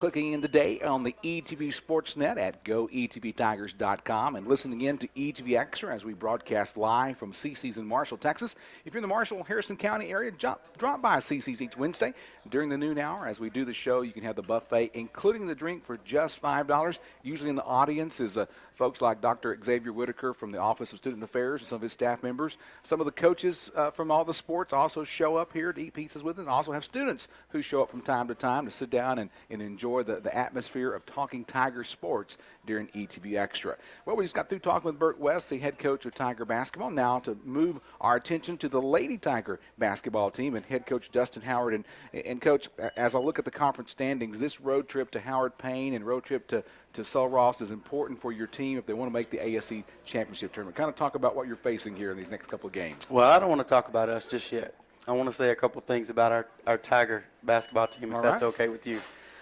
Clicking in today on the ETBU Sportsnet at goetbtigers.com and listening in to ETB Extra as we broadcast live from CC's in Marshall, Texas. If you're in the Marshall, Harrison County area, drop by CC's each Wednesday during the noon hour. As we do the show, you can have the buffet, including the drink, for just $5. Usually in the audience is folks like Dr. Xavier Whitaker from the Office of Student Affairs and some of his staff members. Some of the coaches from all the sports also show up here to eat pizzas with us, and also have students who show up from time to time to sit down and enjoy the atmosphere of talking Tiger sports during ETB Extra. Well, we just got through talking with Burt West, the head coach of Tiger basketball. Now to move our attention to the Lady Tiger basketball team and head coach Dustin Howard. And Coach, as I look at the conference standings, this road trip to Howard Payne and road trip to Sul Ross is important for your team if they want to make the ASC championship tournament. Kind of talk about what you're facing here in these next couple of games. Well, I don't want to talk about us just yet. I want to say a couple things about our Tiger basketball team, if that's okay with you.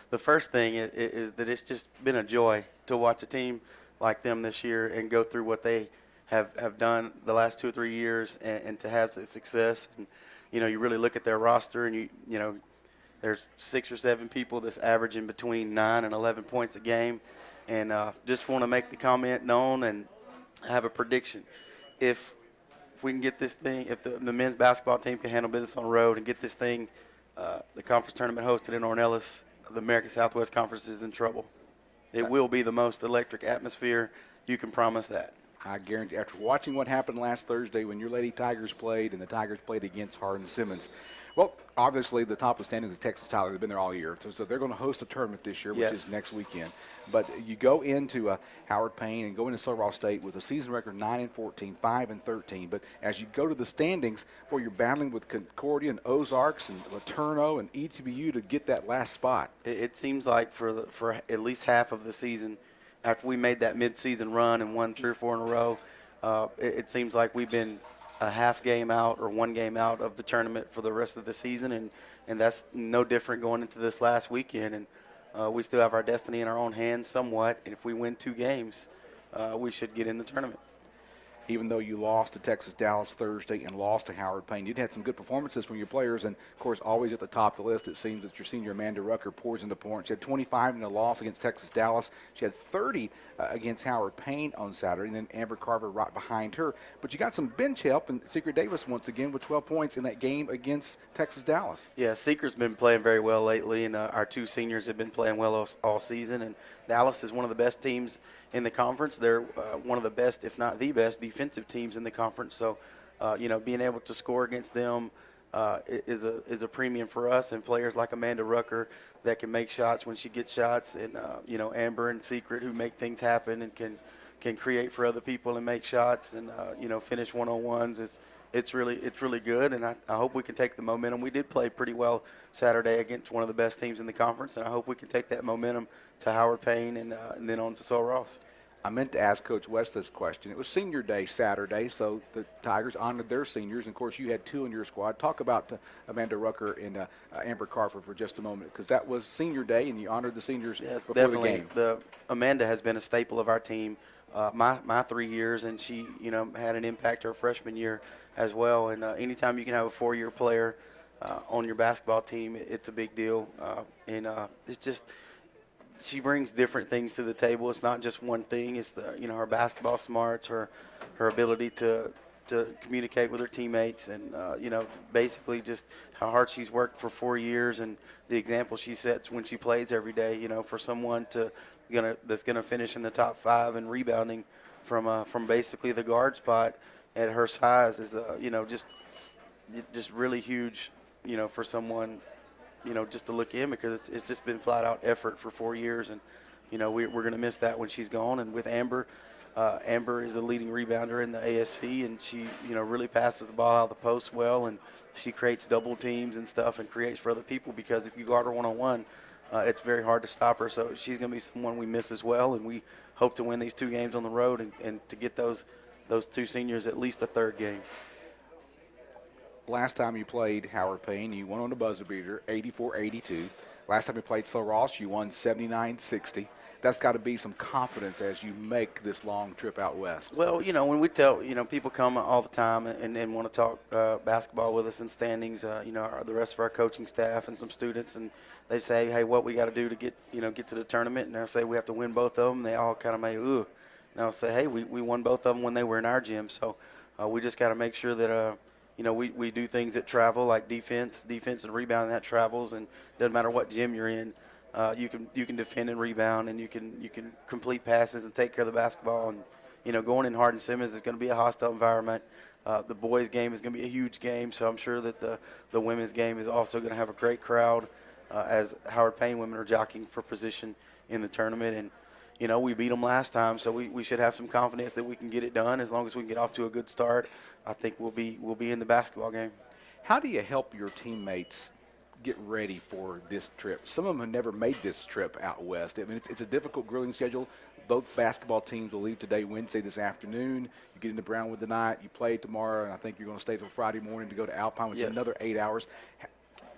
The first thing is that it's just been a joy to watch a team like them this year and go through what they have done the last 2 or 3 years and to have the success. And, you really look at their roster and, there's 6 or 7 people that's averaging between 9 and 11 points a game. And just want to make the comment known and have a prediction. If we can get this thing, if the men's basketball team can handle business on the road and get this thing, the conference tournament hosted in Ornelas, the American Southwest Conference is in trouble. It will be the most electric atmosphere. You can promise that. I guarantee, after watching what happened last Thursday when your Lady Tigers played and the Tigers played against Hardin-Simmons, well, obviously the top of the standings is Texas Tyler. They've been there all year. So they're going to host a tournament this year, which is next weekend. But you go into Howard Payne and go into Sul Ross State with a season record 9-14, 5-13. But as you go to the standings, where you're battling with Concordia and Ozarks and Laterno and ETBU to get that last spot. It seems like for at least half of the season, after we made that midseason run and won 3 or 4 in a row, it seems like we've been a half game out or 1 game out of the tournament for the rest of the season, and that's no different going into this last weekend. And we still have our destiny in our own hands somewhat, and if we win 2 games, we should get in the tournament. Even though you lost to Texas Dallas Thursday and lost to Howard Payne, you'd had some good performances from your players, and of course always at the top of the list it seems that your senior Amanda Rucker pours into points. She had 25 in a loss against Texas Dallas. She had 30 against Howard Payne on Saturday, and then Amber Carver right behind her. But you got some bench help, and Secret Davis once again with 12 points in that game against Texas Dallas. Yeah, Secret's been playing very well lately, and our 2 seniors have been playing well all season. And Dallas is one of the best teams in the conference. They're one of the best, if not the best, defensive teams in the conference. So, being able to score against them is a premium for us, and players like Amanda Rucker that can make shots when she gets shots, and Amber and Secret who make things happen and can create for other people and make shots and finish one-on-ones. It's really good, and I hope we can take the momentum. We did play pretty well Saturday against one of the best teams in the conference, and I hope we can take that momentum to Howard Payne and then on to Sul Ross. I meant to ask Coach West this question. It was senior day Saturday, so the Tigers honored their seniors. And, of course, you had 2 in your squad. Talk about Amanda Rucker and Amber Carver for just a moment, because that was senior day, and you honored the seniors before definitely. the game. Amanda has been a staple of our team my 3 years, and she had an impact her freshman year as well. And anytime you can have a 4-year player on your basketball team, it's a big deal. It's just – she brings different things to the table. It's not just one thing. It's her basketball smarts, her ability to communicate with her teammates, and basically just how hard she's worked for 4 years and the example she sets when she plays every day. For someone that's gonna finish in the top 5 in rebounding from basically the guard spot at her size is just really huge. For someone. Just to look in, because it's just been flat-out effort for 4 years, and we're going to miss that when she's gone. And with Amber, Amber is a leading rebounder in the ASC, and she really passes the ball out of the post well, and she creates double teams and stuff and creates for other people, because if you guard her one-on-one, it's very hard to stop her. So she's going to be someone we miss as well, and we hope to win these 2 games on the road and to get those 2 seniors at least a 3rd game. Last time you played Howard Payne, you won on the buzzer beater, 84-82. Last time you played Sul Ross, you won 79-60. That's got to be some confidence as you make this long trip out west. Well, when we tell, people come all the time and want to talk basketball with us in standings, the rest of our coaching staff and some students, and they say, hey, what we got to do to get to the tournament, and they'll say we have to win both of them. They all kind of may, ooh. And I'll say, hey, we won both of them when they were in our gym, so we just got to make sure that, we do things that travel, like defense and rebounding, that travels, and doesn't matter what gym you're in. You can defend and rebound, and you can complete passes and take care of the basketball. And going in Hardin-Simmons is going to be a hostile environment. The boys' game is going to be a huge game, so I'm sure that the women's game is also going to have a great crowd as Howard Payne women are jockeying for position in the tournament. And we beat them last time, so we should have some confidence that we can get it done. As long as we can get off to a good start, I think we'll be in the basketball game. How do you help your teammates get ready for this trip? Some of them have never made this trip out west. I mean, it's a difficult grueling schedule. Both basketball teams will leave today, Wednesday, this afternoon. You get into Brownwood tonight. You play tomorrow, and I think you're going to stay till Friday morning to go to Alpine, which is another 8 hours.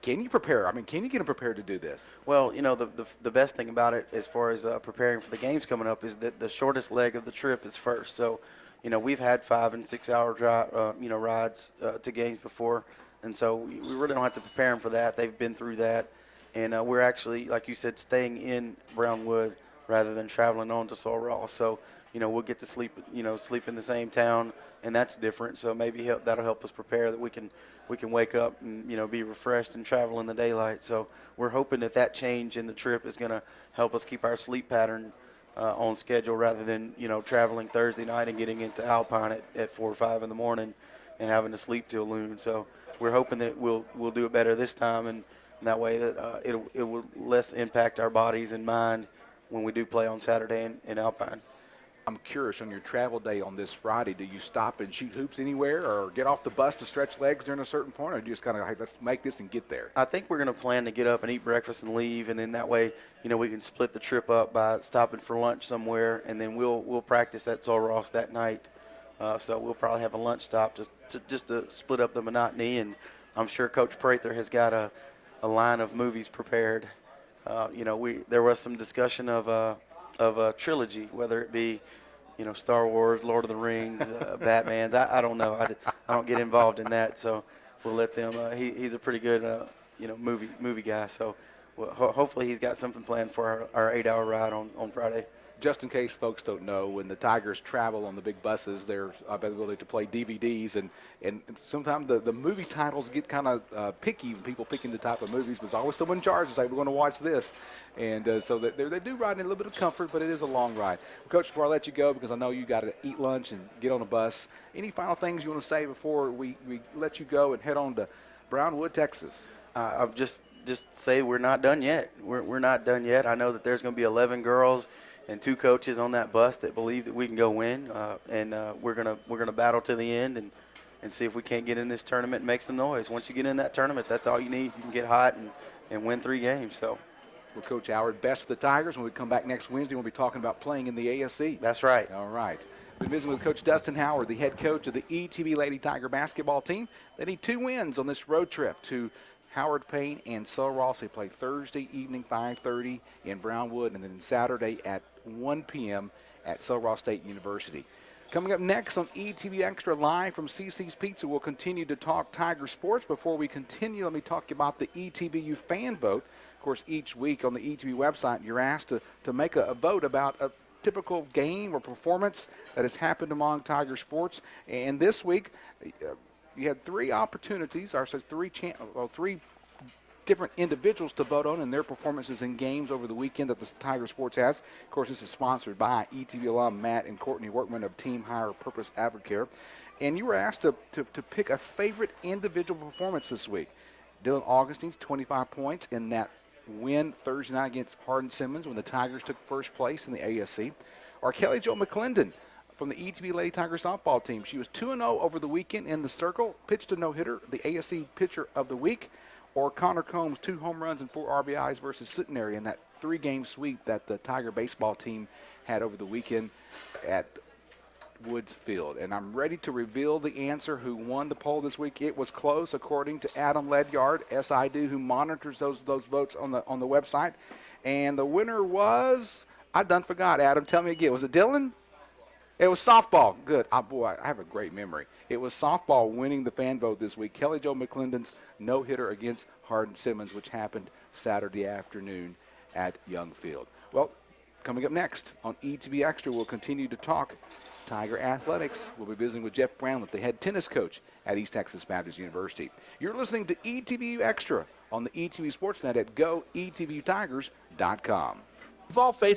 Can you prepare? I mean, can you get them prepared to do this? Well, the best thing about it as far as preparing for the games coming up is that the shortest leg of the trip is first. So, we've had 5 and 6 hour rides to games before. And so we really don't have to prepare them for that. They've been through that. And we're actually, like you said, staying in Brownwood rather than traveling on to Sul Ross. So, we'll get to sleep in the same town, and that's different. So maybe that'll help us prepare that we can wake up and, be refreshed and travel in the daylight. So we're hoping that change in the trip is going to help us keep our sleep pattern on schedule rather than, traveling Thursday night and getting into Alpine at 4 or 5 in the morning and having to sleep till noon. So we're hoping that we'll do it better this time, and that way that it will less impact our bodies and mind when we do play on Saturday in Alpine. I'm curious, on your travel day on this Friday, do you stop and shoot hoops anywhere or get off the bus to stretch legs during a certain point, or do you just kind of, hey, let's make this and get there? I think we're going to plan to get up and eat breakfast and leave, and then that way, we can split the trip up by stopping for lunch somewhere, and then we'll practice at Sul Ross that night. So we'll probably have a lunch stop just to split up the monotony, and I'm sure Coach Prather has got a line of movies prepared. There was some discussion of a trilogy, whether it be, Star Wars, Lord of the Rings, Batman's. I don't know. I don't get involved in that, so we'll let them. He's a pretty good, movie guy. So hopefully he's got something planned for our 8-hour ride on Friday. Just in case folks don't know, when the Tigers travel on the big buses, there's availability to play DVDs, and sometimes the movie titles get kind of picky, people picking the type of movies, but there's always someone in charge to say, we're going to watch this. And so they do ride in a little bit of comfort, but it is a long ride. Coach, before I let you go, because I know you got to eat lunch and get on a bus, any final things you want to say before we let you go and head on to Brownwood, Texas? I'll just say we're not done yet. We're not done yet. I know that there's going to be 11 girls and 2 coaches on that bus that believe that we can go win, and we're gonna battle to the end and see if we can't get in this tournament and make some noise. Once you get in that tournament, that's all you need. You can get hot and win 3 games. So, well, Coach Howard, best of the Tigers. When we come back next Wednesday, we'll be talking about playing in the ASC. That's right. All right. Been visiting with Coach Dustin Howard, the head coach of the ETB Lady Tiger basketball team. They need 2 wins on this road trip to Howard Payne and Sul Ross. They play Thursday evening, 5:30 in Brownwood, and then Saturday at 1 p.m. at Sul Ross State University. Coming up next on ETB Extra live from CC's Pizza, we'll continue to talk Tiger sports. Before we continue, let me talk about the ETBU fan vote. Of course, each week on the ETB website, you're asked to make a vote about a typical game or performance that has happened among Tiger sports. And this week, you had 3 opportunities, or so 3 different individuals to vote on and their performances in games over the weekend that the Tiger Sports has. Of course, this is sponsored by ETB alum Matt and Courtney Workman of Team Higher Purpose Advocare. And you were asked to pick a favorite individual performance this week. Dylan Augustine's 25 points in that win Thursday night against Hardin-Simmons when the Tigers took first place in the ASC. Or Kelly Jo McClendon from the ETB Lady Tiger softball team. She was 2-0 over the weekend in the circle, pitched a no-hitter, the ASC pitcher of the week. Or Connor Combs, 2 home runs and 4 RBIs versus Centenary in that 3-game sweep that the Tiger baseball team had over the weekend at Woods Field. And I'm ready to reveal the answer who won the poll this week. It was close, according to Adam Ledyard, SID, who monitors those votes on the website. And the winner was, I done forgot, Adam. Tell me again. Was it Dylan? It was softball. Good. Oh, boy, I have a great memory. It was softball winning the fan vote this week. Kelly Jo McClendon's no-hitter against Hardin Simmons, which happened Saturday afternoon at Young Field. Well, coming up next on ETB Extra, we'll continue to talk Tiger Athletics. We'll be visiting with Jeff Brownlett, the head tennis coach at East Texas Baptist University. You're listening to ETBU Extra on the ETB Sportsnet at GoETBUTigers.com. We've all faced